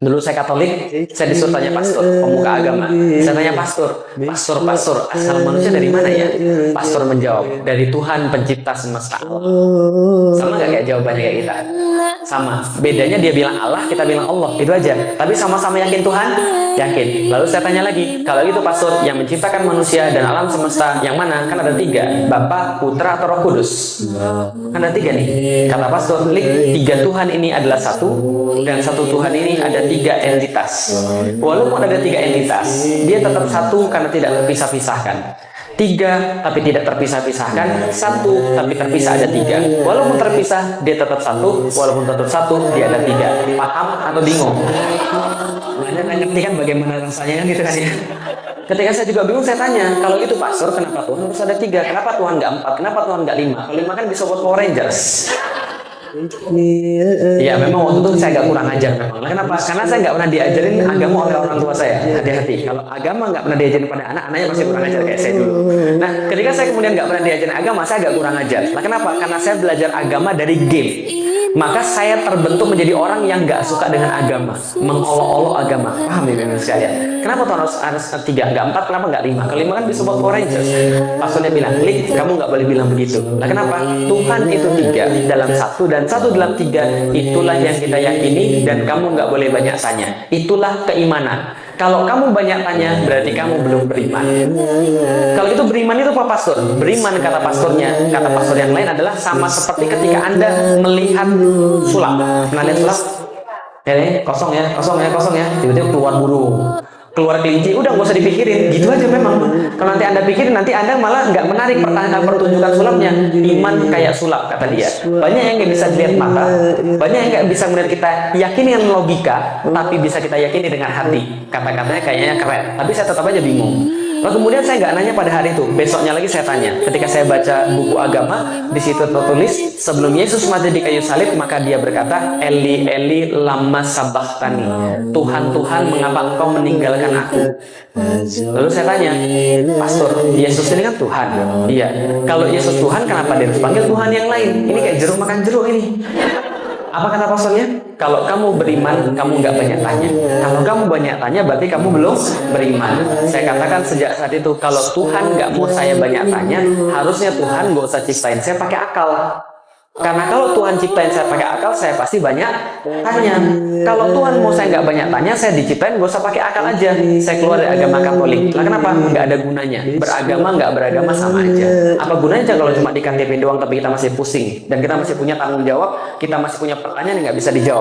Dulu saya Katolik, saya disuruh tanya pastor, pemuka agama. Saya tanya pastor, asal manusia dari mana ya? Pastor menjawab, dari Tuhan pencipta semesta Allah. Sama nggak kayak jawabannya kayak kita? Sama. Bedanya dia bilang Allah, kita bilang Allah. Itu aja. Tapi sama-sama yakin Tuhan? Yakin. Lalu saya tanya lagi, kalau itu pastor yang menciptakan manusia dan alam semesta, yang mana? Kan ada 3, Bapa, Putra, atau Roh Kudus. Kan ada 3 nih. Kata pastor, 3 Tuhan ini adalah satu, dan satu Tuhan ini ada 3 entitas. Walaupun ada 3 entitas, dia tetap satu karena tidak terpisah-pisahkan. 3 tapi tidak terpisah-pisahkan, 1 tapi terpisah ada 3. Walaupun terpisah, dia tetap satu. Walaupun tetap satu, dia ada 3. Paham atau bingung? Anda ngerti kan bagaimana rasanya kan gitu kan ya? Ketika saya juga bingung, saya tanya, kalau itu pastor, kenapa Tuhan harus ada 3? Kenapa Tuhan nggak 4? Kenapa Tuhan nggak 5? Kalau 5 kan bisa buat Power Rangers. Ya memang waktu itu saya agak kurang ajar memang. Kenapa? Karena saya nggak pernah diajarin agama oleh orang tua saya. Hati-hati. Kalau agama nggak pernah diajarin pada anak, anaknya pasti kurang ajar kayak saya dulu. Nah, ketika saya kemudian nggak pernah diajarin agama, saya agak kurang ajar. Nah, kenapa? Karena saya belajar agama dari game. Maka saya terbentuk menjadi orang yang nggak suka dengan agama, mengolok-olok agama. Paham ya memang sekalian? Kenapa Tuhan harus 3, nggak 4? Kenapa nggak 5? Kalau 5 kan bisa buat Power Rangers. Pastornya bilang, Lik, kamu nggak boleh bilang begitu. Nah, kenapa? Tuhan itu 3 dalam 1 dan 1 dalam 3. Itulah yang kita yakini dan kamu nggak boleh banyak tanya. Itulah keimanan. Kalau kamu banyak tanya, berarti kamu belum beriman. Kalau itu beriman itu apa pastor? Beriman kata pastornya, kata pastor yang lain adalah sama seperti ketika Anda melihat sulap. Pernah lihat sulap? Ini kosong ya, tiba-tiba keluar burung, keluar kelinci, udah nggak usah dipikirin, gitu aja memang. Kalau nanti Anda pikirin, nanti Anda malah nggak menarik pertunjukan sulapnya. Iman kayak sulap, kata dia. Banyak yang nggak bisa dilihat mata, banyak yang nggak bisa melihat kita yakini dengan logika, tapi bisa kita yakini dengan hati. Kata-katanya kayaknya keren, tapi saya tetap aja bingung. Lalu kemudian saya nggak nanya pada hari itu, besoknya lagi saya tanya. Ketika saya baca buku agama, di situ tertulis sebelum Yesus mati di kayu salib, maka dia berkata, Eli Eli lama sabachthani. Tuhan Tuhan, mengapa engkau meninggalkan aku? Lalu saya tanya, pastor, Yesus ini kan Tuhan. Iya. Kalau Yesus Tuhan, kenapa dia harus panggil Tuhan yang lain? Ini kayak jeruk makan jeruk ini. Apa kata pastornya? Kalau kamu beriman, kamu nggak banyak tanya. Kalau kamu banyak tanya, berarti kamu belum beriman. Saya katakan sejak saat itu, kalau Tuhan nggak mau saya banyak tanya, harusnya Tuhan nggak usah ciptain saya pakai akal. Karena kalau Tuhan ciptain saya pakai akal, saya pasti banyak tanya. Kalau Tuhan mau saya nggak banyak tanya, saya diciptain nggak usah pakai akal aja. Saya keluar dari agama Katolik. Lah kenapa? Nggak ada gunanya. Beragama nggak beragama sama aja. Apa gunanya kalau cuma di KTP doang, tapi kita masih pusing dan kita masih punya tanggung jawab, kita masih punya pertanyaan yang nggak bisa dijawab.